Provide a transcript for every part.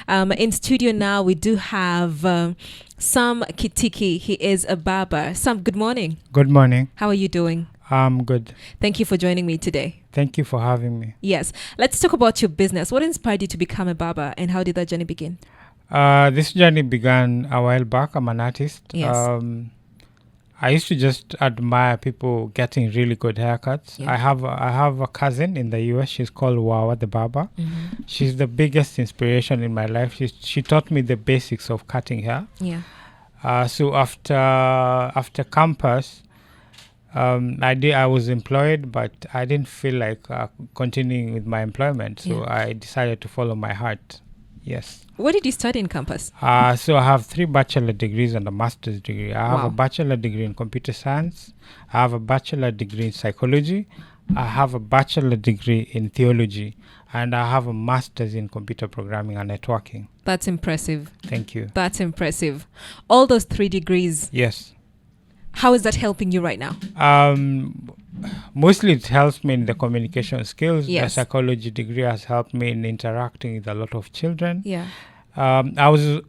In studio now, we do have Sam Kitiki. He is a barber. Sam, good morning. Good morning. How are you doing? I'm good. Thank you for joining me today. Thank you for having me. Yes. Let's talk about your business. What inspired you to become a barber, and how did that journey begin? This journey began a while back. I'm an artist. Yes. I used to just admire people getting really good haircuts. Yeah. I have a cousin in the US. She's called Wawa the barber. Mm-hmm. She's the biggest inspiration in my life. She taught me the basics of cutting hair. Yeah. So after campus, I was employed, but I didn't feel like continuing with my employment. So Yeah. I decided to follow my heart. Yes. What did you study in campus? So I have 3 bachelor degrees and a master's degree. I have Wow. a bachelor degree in computer science. I have a bachelor degree in psychology. I have a bachelor degree in theology. And I have a master's in computer programming and networking. That's impressive. Thank you. That's impressive. All those 3 degrees, Yes. how is that helping you right now? Mostly it helps me in the communication skills. Yes. The psychology degree has helped me in interacting with a lot of children. Yeah. I was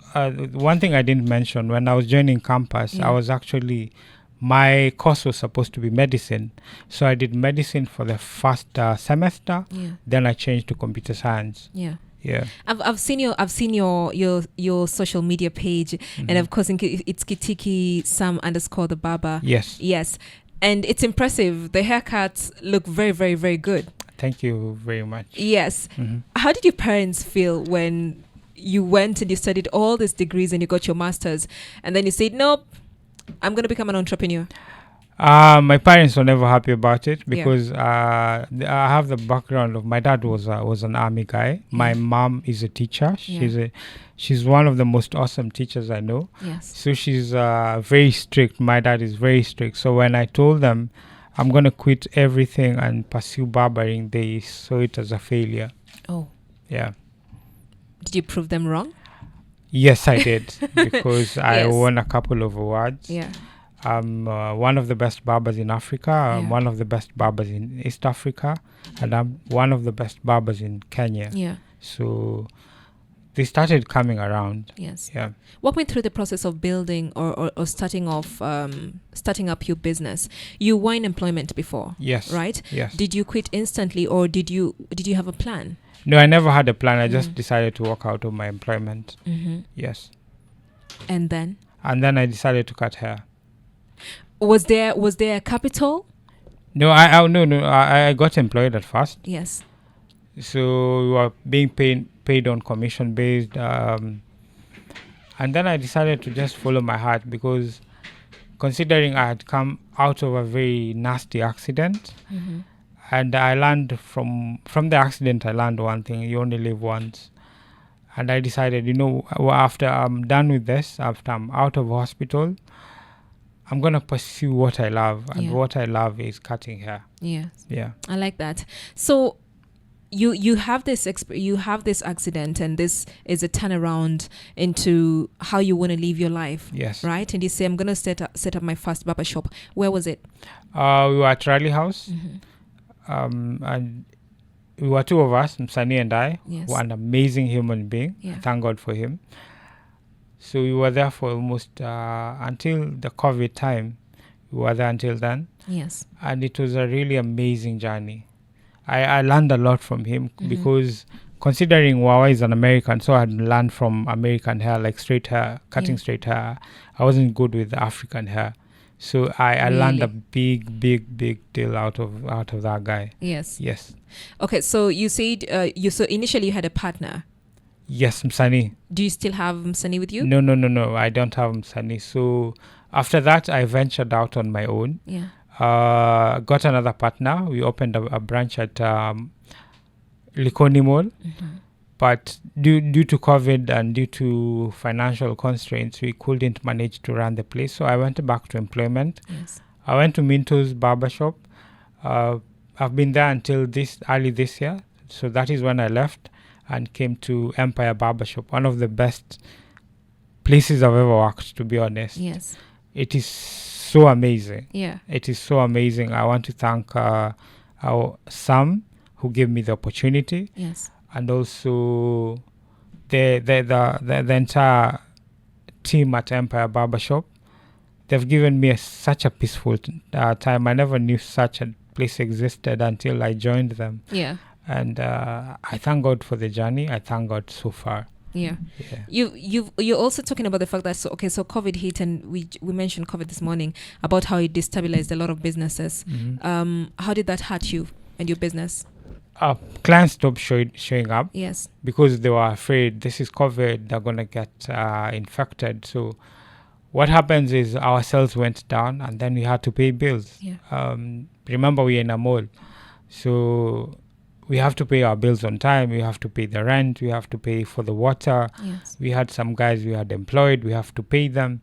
one thing I didn't mention when I was joining campus. Yeah. I was actually, my course was supposed to be medicine, so I did medicine for the first semester. Yeah. Then I changed to computer science. Yeah. Yeah. I've seen your social media page, and of course it's Kitiki Sam _ the barber. Yes. Yes, and it's impressive. The haircuts look very, very, very good. Thank you very much. Yes. Mhm. How did your parents feel when you went and you studied all these degrees and you got your masters, and then you said, "Nope, I'm going to become an entrepreneur"? My parents were never happy about it because I have the background of my dad was an army guy. My mom is a teacher. She's one of the most awesome teachers I know. Yes. So she's very strict. My dad is very strict. So when I told them I'm gonna quit everything and pursue barbering, they saw it as a failure. Oh. Yeah. Did you prove them wrong? Yes, I did because I Yes. won a couple of awards. Yeah. I'm one of the best barbers in Africa. I'm Yeah. one of the best barbers in East Africa, and I'm one of the best barbers in Kenya. Yeah. So they started coming around. Yes. Yeah. Walk me through the process of building or starting up your business. You were in employment before. Yes. Right? Yes. Did you quit instantly, or did you have a plan? No, I never had a plan. I just decided to walk out of my employment. Mm-hmm. Yes. And then And then I decided to cut hair. was there a capital? No, I got employed at first. Yes. So we were being paid on commission based. And then I decided to just follow my heart because considering I had come out of a very nasty accident, Mm-hmm. and I learned from the accident, I learned one thing: you only live once. And I decided, after I'm done with this, after I'm out of hospital, I'm gonna pursue what I love, and Yeah. what I love is cutting hair. Yes. Yeah. I like that. So you have this accident, and this is a turnaround into how you want to live your life. Yes. Right? And you say, I'm going to set up my first barber shop. Where was it? We were at Raleigh House, Mm-hmm. and we were 2 of us, Msani and I, Yes. who are an amazing human being. Yeah. Thank God for him. So we were there for almost until the COVID time. We were there until then, Yes. and it was a really amazing journey. I learned a lot from him because considering Wawa is an American, so I had learned from American hair, like straight hair, cutting Yeah. straight hair. I wasn't good with African hair. So I learned a Really? big deal out of that guy. Yes. Yes. Okay. So you said so initially you had a partner. Yes, Msani. Do you still have Msani with you? No. I don't have Msani. So after that, I ventured out on my own. Yeah. Got another partner. We opened a branch at Likoni Mall. Mm-hmm. But due to COVID and due to financial constraints, we couldn't manage to run the place. So I went back to employment. Yes. I went to Minto's barbershop. I've been there until early this year. So that is when I left and came to Empire Barbershop, one of the best places I've ever worked, to be honest. Yes. It is so amazing. Yeah. It is so amazing. I want to thank our Sam, who gave me the opportunity. Yes. And also the entire team at Empire Barbershop, they've given me such a peaceful time. I never knew such a place existed until I joined them. Yeah. And I thank God for the journey. I thank God so far. Yeah. Yeah. You're also talking about the fact that so COVID hit, and we mentioned COVID this morning about how it destabilized a lot of businesses. How did that hurt you and your business? Clients stopped showing up. Yes. Because they were afraid this is COVID, they're gonna get infected. So what happens is our sales went down, and then we had to pay bills. Yeah. Remember, we're in a mall, so we have to pay our bills on time. We have to pay the rent. We have to pay for the water. Yes. We had some guys we had employed. We have to pay them.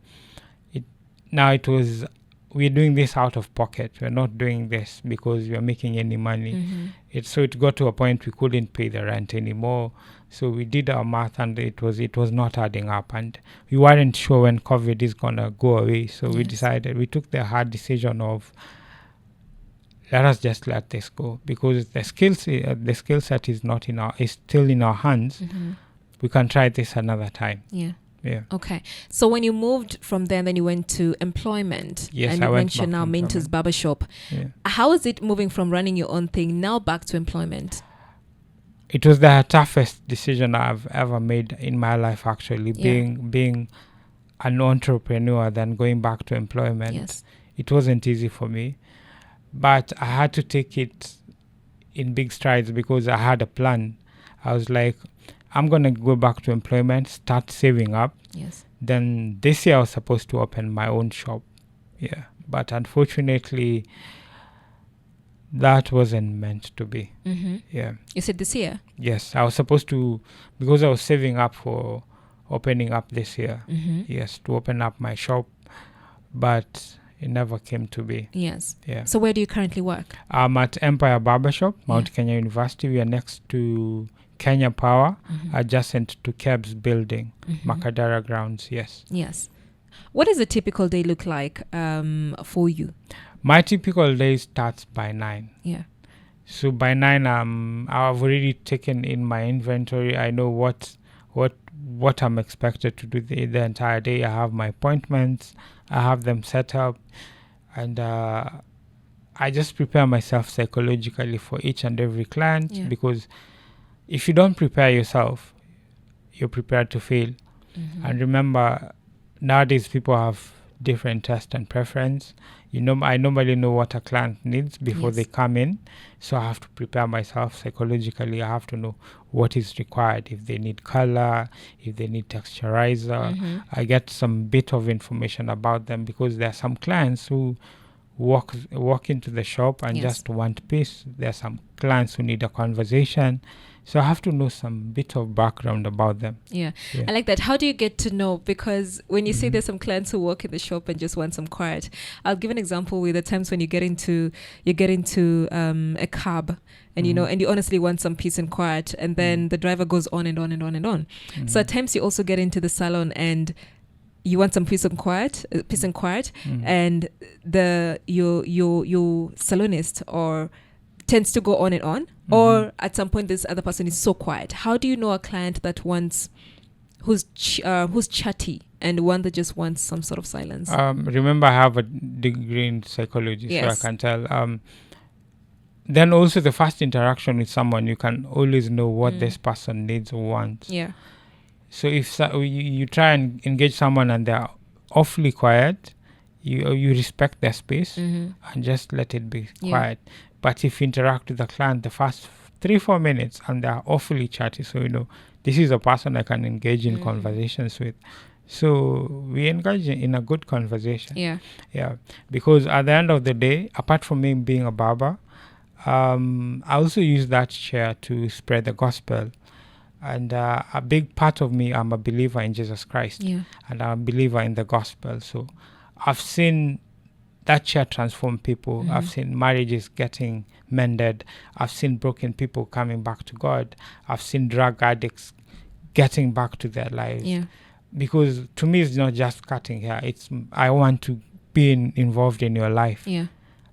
We're doing this out of pocket. We're not doing this because we're making any money. It got to a point we couldn't pay the rent anymore. So we did our math, and it was not adding up, and we weren't sure when COVID is gonna go away. So we took the hard decision of, let us just let this go, because the skill set is still in our hands. We can try this another time. Yeah. Yeah. Okay. So when you moved from there, then you went to employment. Yes, and I you went mentioned back now to Minto's employment. Barbershop. Yeah. How is it moving from running your own thing now back to employment? It was the toughest decision I've ever made in my life, actually, Yeah. being an entrepreneur, then going back to employment. Yes. It wasn't easy for me, but I had to take it in big strides because I had a plan. I was like, I'm going to go back to employment, start saving up. Yes. Then this year I was supposed to open my own shop. Yeah. But unfortunately, that wasn't meant to be. Yeah. You said this year? Yes. I was supposed to, because I was saving up for opening up this year. Yes, to open up my shop. But it never came to be. Yes. Yeah. So where do you currently work? I'm at Empire Barbershop, Mount Kenya University. We are next to Kenya Power, adjacent to Keb's building, Makadara grounds. Yes. Yes. What does a typical day look like for you? My typical day starts by 9. Yeah. So by 9, I've already taken in my inventory. I know what I'm expected to do the entire day. I have my appointments. I have them set up, and I just prepare myself psychologically for each and every client, because if you don't prepare yourself, you're prepared to fail. And remember, nowadays people have different taste and preference. I normally know what a client needs before they come in, so I have to prepare myself psychologically. I have to know what is required. If they need color, if they need texturizer, I get some bit of information about them, because there are some clients who walk into the shop and just want peace. There are some clients who need a conversation. So I have to know some bit of background about them. Yeah. I like that. How do you get to know? Because when you say there's some clients who work in the shop and just want some quiet, I'll give an example with the times when you get into a cab and and you honestly want some peace and quiet, and then the driver goes on and on and on and on. So at times you also get into the salon and you want some peace and quiet, and your salonist or tends to go on and on, or at some point this other person is so quiet. How do you know a client that who's chatty and one that just wants some sort of silence? Remember, I have a degree in psychology, so I Yes. can tell. Then also the first interaction with someone, you can always know what this person needs or wants. Yeah. So if you try and engage someone and they're awfully quiet, you respect their space and just let it be quiet. But if you interact with the client the first 3-4 minutes and they're awfully chatty, so this is a person I can engage in conversations with. So we engage in a good conversation. Yeah. Because at the end of the day, apart from me being a barber, I also use that chair to spread the gospel. And a big part of me, I'm a believer in Jesus Christ. And I'm a believer in the gospel. So I've seen that chair transform people. I've seen marriages getting mended. I've seen broken people coming back to God. I've seen drug addicts getting back to their lives. Because to me, it's not just cutting hair. I want to be involved in your life.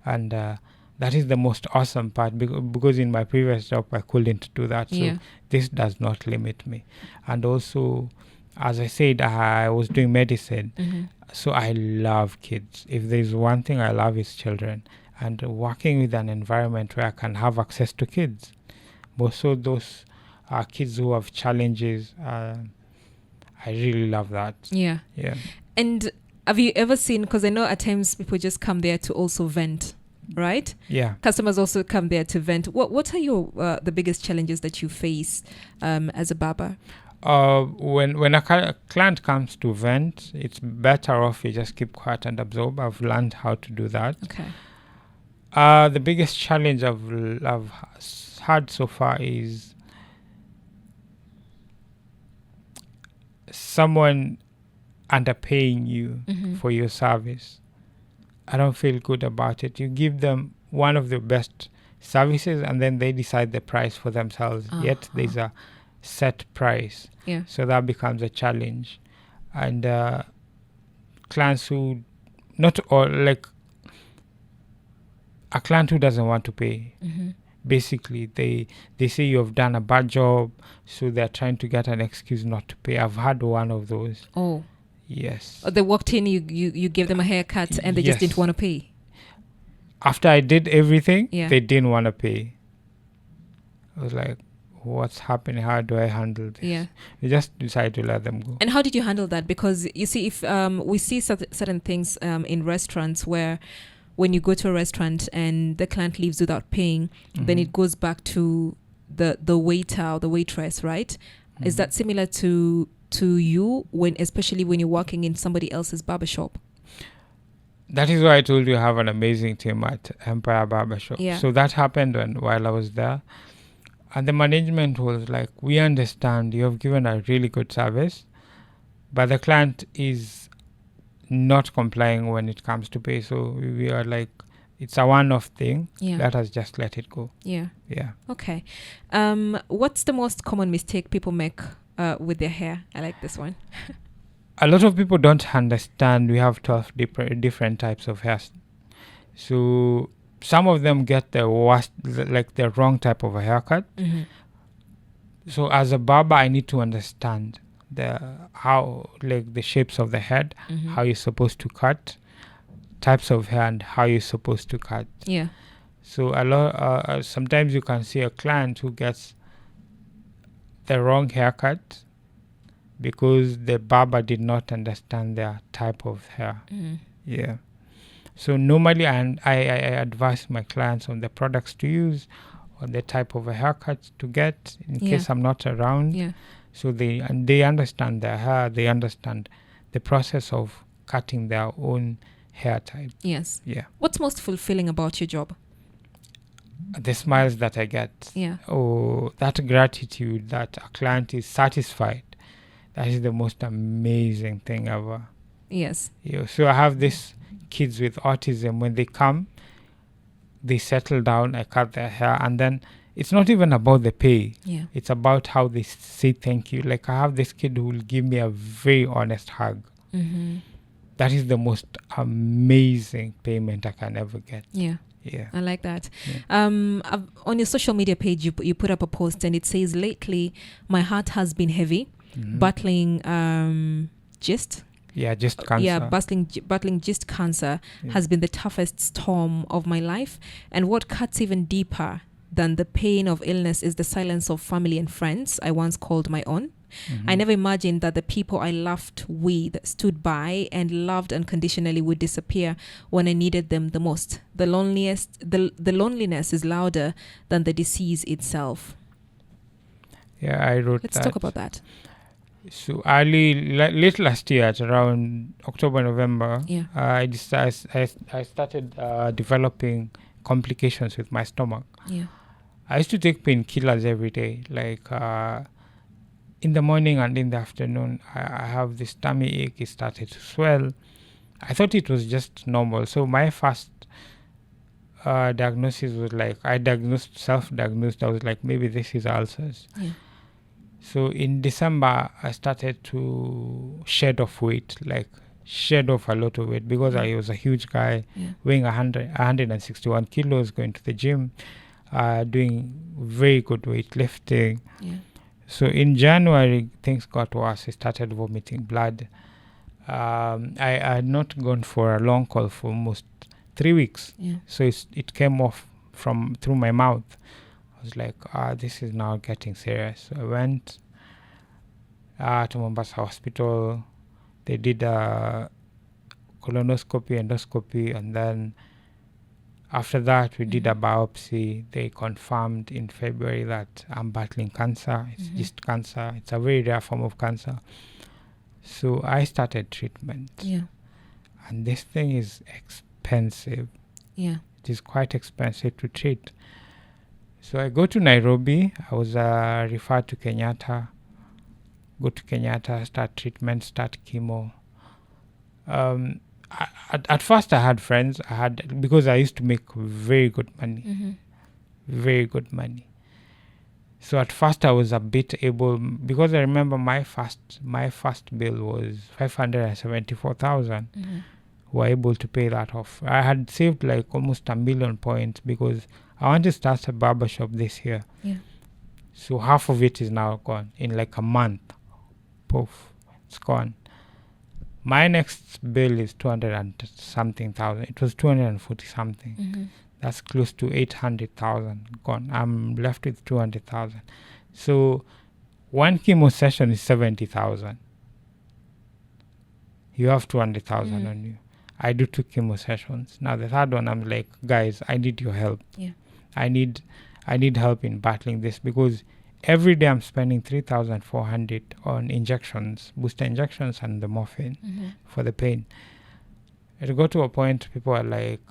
And That is the most awesome part, because in my previous job I couldn't do that. Yeah. So this does not limit me. And also, as I said, I was doing medicine. So I love kids. If there's one thing I love, is children, and working with an environment where I can have access to kids. Also, those kids who have challenges, I really love that. Yeah. Yeah. And have you ever seen, because I know at times people just come there to also vent, right? Yeah. Customers also come there to vent. What are your the biggest challenges that you face as a barber? When a client comes to vent, it's better off you just keep quiet and absorb. I've learned how to do that. Okay. The biggest challenge I've had so far is someone underpaying you for your service. I don't feel good about it. You give them one of the best services and then they decide the price for themselves. Yet there's a set price. Yeah. So that becomes a challenge. And clients who, not all, like a client who doesn't want to pay. Basically, they say you have done a bad job, so they're trying to get an excuse not to pay. I've had one of those. Oh. Yes. They walked in, you gave them a haircut, and they just didn't want to pay. After I did everything, Yeah. they didn't want to pay. I was like, what's happening? How do I handle this? Yeah. We just decided to let them go. And how did you handle that? Because you see, if we see certain things in restaurants where when you go to a restaurant and the client leaves without paying, then it goes back to the waiter or the waitress, right? Is that similar to you, especially when you're working in somebody else's barbershop? That is why I told you I have an amazing team at Empire Barbershop. Yeah. So that happened while I was there. And the management was like, we understand you have given a really good service, but the client is not complying when it comes to pay. So we are like, it's a one-off thing. Yeah. Let us just let it go. Yeah. Yeah. Okay. What's the most common mistake people make with their hair? I like this one. A lot of people don't understand we have 12 different types of hair. So some of them get the worst, like the wrong type of a haircut. So as a barber, I need to understand the shapes of the head, how you're supposed to cut, types of hair, and how you're supposed to cut. Yeah. So a lot. Sometimes you can see a client who gets the wrong haircut because the barber did not understand their type of hair. Yeah. So normally, I advise my clients on the products to use, or the type of a haircut to get in case I'm not around. Yeah. So they understand their hair. They understand the process of cutting their own hair type. Yes. Yeah. What's most fulfilling about your job? The smiles that I get. Yeah. Oh, that gratitude that a client is satisfied. That is the most amazing thing ever. Yes. Yeah. So I have these kids with autism. When they come, they settle down. I cut their hair, and then it's not even about the pay. Yeah. It's about how they say thank you. Like I have this kid who will give me a very honest hug. That is the most amazing payment I can ever get. Yeah. Yeah. I like that. Yeah. On your social media page, you put up a post and it says, lately, my heart has been heavy, battling gist. Yeah, just cancer. Yeah, battling gist cancer has been the toughest storm of my life. And what cuts even deeper than the pain of illness is the silence of family and friends I once called my own. I never imagined that the people I laughed with, stood by, and loved unconditionally would disappear when I needed them the most. The loneliness is louder than the disease itself. Yeah, I wrote Let's that. talk about that. So late last year, at around October, November, Yeah. I started developing complications with my stomach. Yeah. I used to take painkillers every day, like in the morning and in the afternoon. I have this tummy ache. It started to swell. I thought it was just normal. So my first diagnosis was like, self-diagnosed. I was like, maybe this is ulcers. Yeah. So in December, I started to shed off weight, like shed off a lot of weight because I was a huge guy, weighing 161 kilos, going to the gym, doing very good weightlifting. So in January, things got worse. I started vomiting blood. I had not gone for a long call for almost 3 weeks. So it came off through my mouth. I was like, this is now getting serious. So I went to Mombasa Hospital. They did a colonoscopy, endoscopy, and then after that we did a biopsy. They confirmed in February that I'm battling cancer. It's just cancer. It's a very rare form of cancer. So I started treatment. And this thing is expensive. It is quite expensive to treat. So I go to Nairobi. I was referred to Kenyatta. Go to Kenyatta, start treatment, start chemo. At first I had friends. Because I used to make very good money. Very good money. So at first I was a bit able, because I remember my first bill was 574,000. Were able to pay that off. I had saved like almost 1 million points because I want to start a barber shop this year. So half of it is now gone in like a month. Poof, it's gone. My next bill is 200 and something thousand. It was 240 something. That's close to 800,000 gone. I'm left with 200,000. So one chemo session is 70,000. You have 200,000 on you. I do 2 chemo sessions. Now the third one, I'm like, guys, I need your help. I need help in battling this because every day I'm spending 3,400 on injections, booster injections, and the morphine for the pain. It got to a point people are like,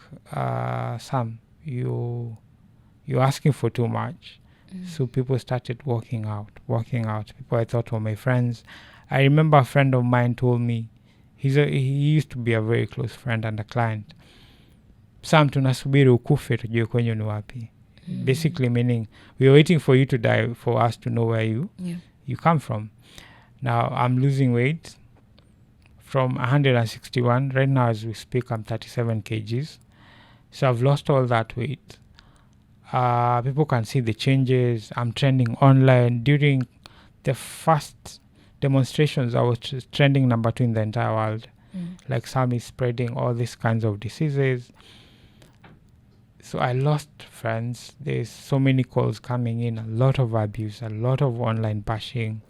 Sam, you're asking for too much. So people started walking out. People I thought were my friends. I remember a friend of mine told me, he used to be a very close friend and a client. Sam, tunasubiri ukufe tujue kwenye ni wapi. Basically meaning we are waiting for you to die for us to know where you come from. Now I'm losing weight from 161. Right now as we speak, I'm 37 kgs. So I've lost all that weight. People can see the changes. I'm trending online. During the first demonstrations, I was trending number 2 in the entire world. Like Sam is spreading all these kinds of diseases. So I lost friends. There's so many calls coming in, a lot of abuse, a lot of online bashing.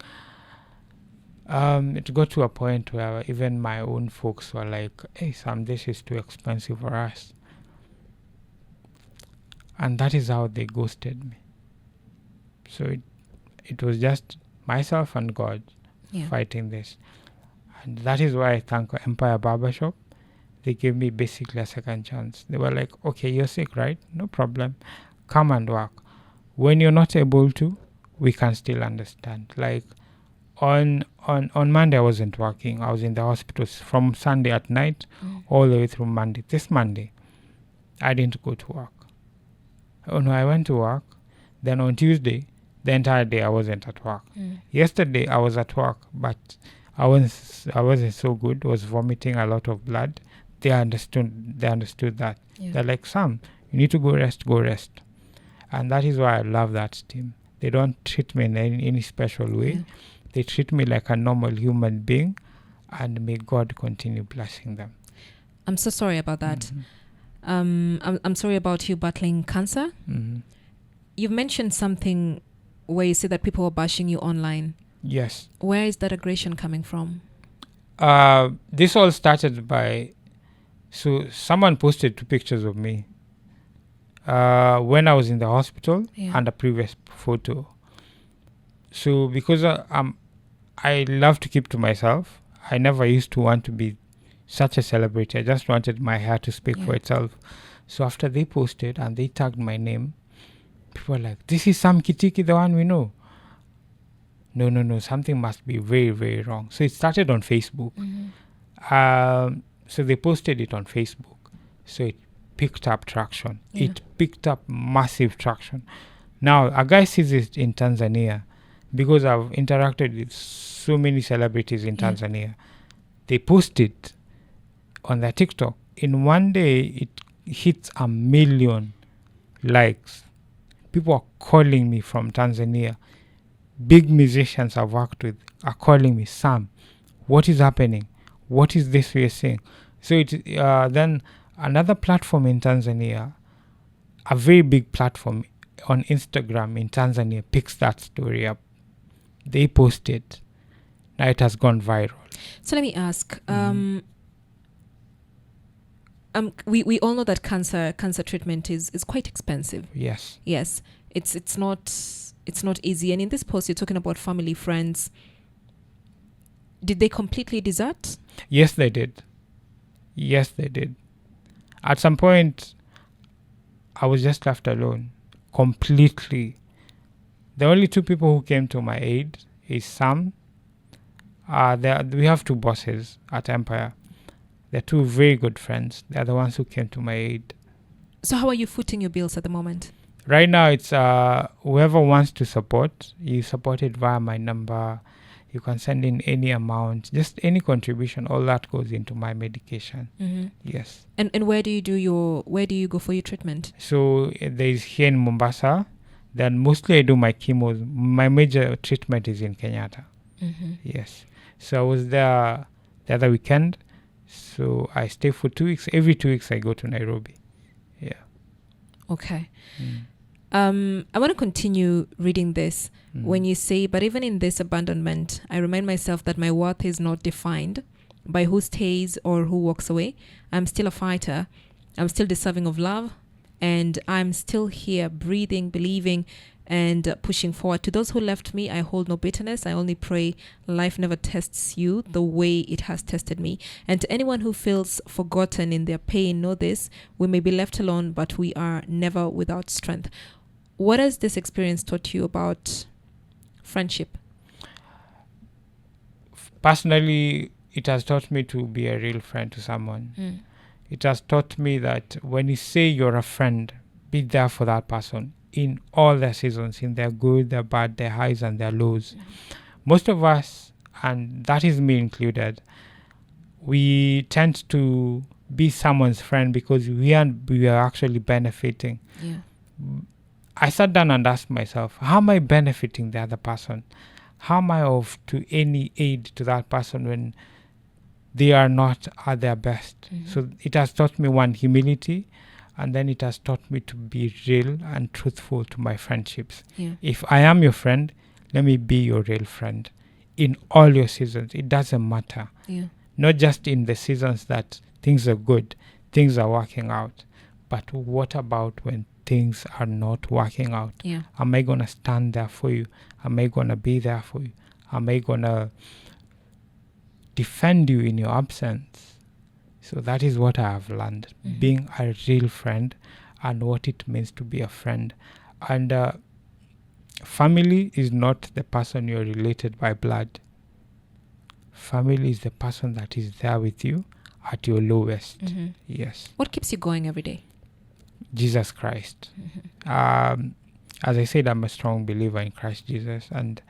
It got to a point where even my own folks were like, hey Sam, this is too expensive for us. And that is how they ghosted me. So it was just myself and God fighting this. And that is why I thank Empire Barbershop. They gave me basically a second chance. They were like, okay, you're sick, right? No problem. Come and work. When you're not able to, we can still understand. Like on Monday, I wasn't working. I was in the hospital from Sunday at night all the way through Monday. This Monday, I didn't go to work. Oh no, I went to work. Then on Tuesday, the entire day I wasn't at work. Yesterday I was at work, but I wasn't so good. I was vomiting a lot of blood. They understood that. They're like, Sam, you need to go rest. And that is why I love that team. They don't treat me in any special way. They treat me like a normal human being, and may God continue blessing them. I'm so sorry about that. I'm sorry about you battling cancer. You've mentioned something where you say that people are bashing you online. Yes. Where is that aggression coming from? This all started by... So someone posted 2 pictures of me when I was in the hospital and a previous photo. So because I love to keep to myself, I never used to want to be such a celebrity. I just wanted my hair to speak for itself. So after they posted and they tagged my name, people were like, this is Sam Kitiki, the one we know. No, something must be very, very wrong. So it started on Facebook. So they posted it on Facebook. So it picked up traction. It picked up massive traction. Now, a guy sees it in Tanzania because I've interacted with so many celebrities in Tanzania. They post it. on their TikTok. In one day, it hits 1 million likes. People are calling me from Tanzania. Big musicians I've worked with are calling me, Sam, what is happening? What is this we're seeing? So then another platform in Tanzania, a very big platform on Instagram in Tanzania, picks that story up. They post it. Now it has gone viral. So let me ask. We all know that cancer treatment is quite expensive. Yes. Yes. It's not easy. And in this post, you're talking about family, friends. Did they completely desert? Yes, they did. Yes, they did. At some point, I was just left alone, completely. The only two people who came to my aid is Sam. We have two bosses at Empire. They're two very good friends. They're the ones who came to my aid. So how are you footing your bills at the moment? Right now, it's whoever wants to support, you support it via my number. You can send in any amount, just any contribution. All that goes into my medication. Mm-hmm. Yes. And where do you go for your treatment? So there's here in Mombasa. Then mostly I do my chemo. My major treatment is in Kenyatta. Mm-hmm. Yes. So I was there the other weekend. So I stay for 2 weeks. Every 2 weeks I go to Nairobi. Yeah. Okay. I want to continue reading this. When you say, but even in this abandonment, I remind myself that my worth is not defined by who stays or who walks away. I'm still a fighter. I'm still deserving of love. And I'm still here, breathing, believing, and pushing forward. To those who left me, I hold no bitterness. I only pray life never tests you the way it has tested me. And to anyone who feels forgotten in their pain, know this: we may be left alone, but we are never without strength. What has this experience taught you about friendship? Personally, it has taught me to be a real friend to someone. It has taught me that when you say you're a friend, be there for that person in all their seasons, in their good, their bad, their highs and their lows. Most of us, and that is me included, we tend to be someone's friend because we are actually benefiting. Yeah. I sat down and asked myself, how am I benefiting the other person? How am I of to any aid to that person when they are not at their best? So it has taught me, one, humility, and then it has taught me to be real and truthful to my friendships. Yeah. If I am your friend, let me be your real friend in all your seasons. It doesn't matter. Yeah. Not just in the seasons that things are good, things are working out, but what about when things are not working out? Yeah. Am I going to stand there for you? Am I going to be there for you? Am I going to defend you in your absence? So that is what I have learned, being a real friend and what it means to be a friend. And family is not the person you're related by blood. Family is the person that is there with you at your lowest. Yes. What keeps you going every day? Jesus Christ. As I said, I'm a strong believer in Christ Jesus, and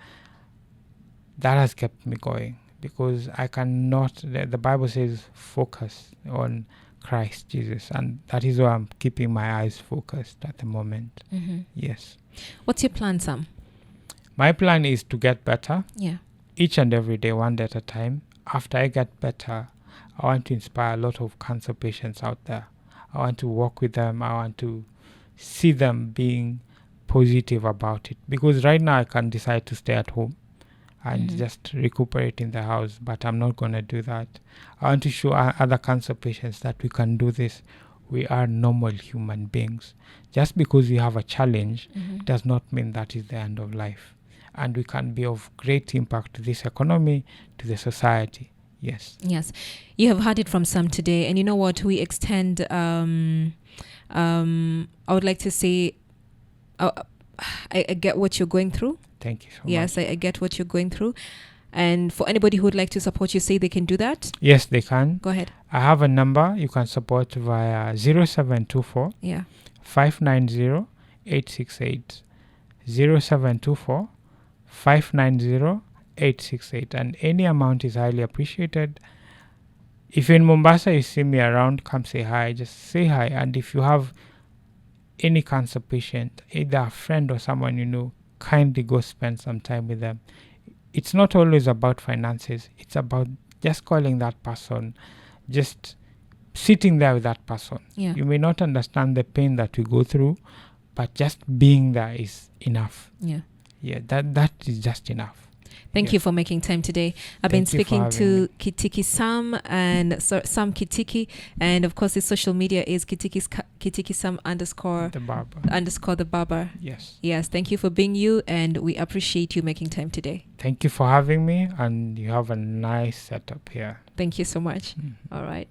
that has kept me going because I cannot, the Bible says, focus on Christ Jesus, and that is why I'm keeping my eyes focused at the moment. Yes. What's your plan, Sam? My plan is to get better. Yeah. Each and every day, one day at a time. After I get better, I want to inspire a lot of cancer patients out there. I want to work with them. I want to see them being positive about it. Because right now I can decide to stay at home and just recuperate in the house, but I'm not going to do that. I want to show other cancer patients that we can do this. We are normal human beings. Just because we have a challenge does not mean that is the end of life. And we can be of great impact to this economy, to the society. Yes. Yes. You have heard it from Sam today. And you know what? We extend, I would like to say, I get what you're going through. Thank you so Yes, much. I get what you're going through. And for anybody who would like to support you, say they can do that. Yes, they can. Go ahead. I have a number you can support via 0724 Yeah. 590 868. 0724 590 868. And any amount is highly appreciated. if you're in Mombasa, you see me around, come say hi, just say hi. And if you have any cancer patient, either a friend or someone you know, kindly go spend some time with them. It's not always about finances. It's about just calling that person, just sitting there with that person. Yeah. You may not understand the pain that we go through, but just being there is enough. Yeah. Yeah, that is just enough. Thank Yeah. you for making time today. I've been Thank you for speaking having to me. Kitiki Sam and Sam Kitiki, and of course his social media is Kitiki Sam The barber. the barber. Yes. Yes, thank you for being you, and we appreciate you making time today. Thank you for having me, and you have a nice setup here. Thank you so much. Mhm. All right.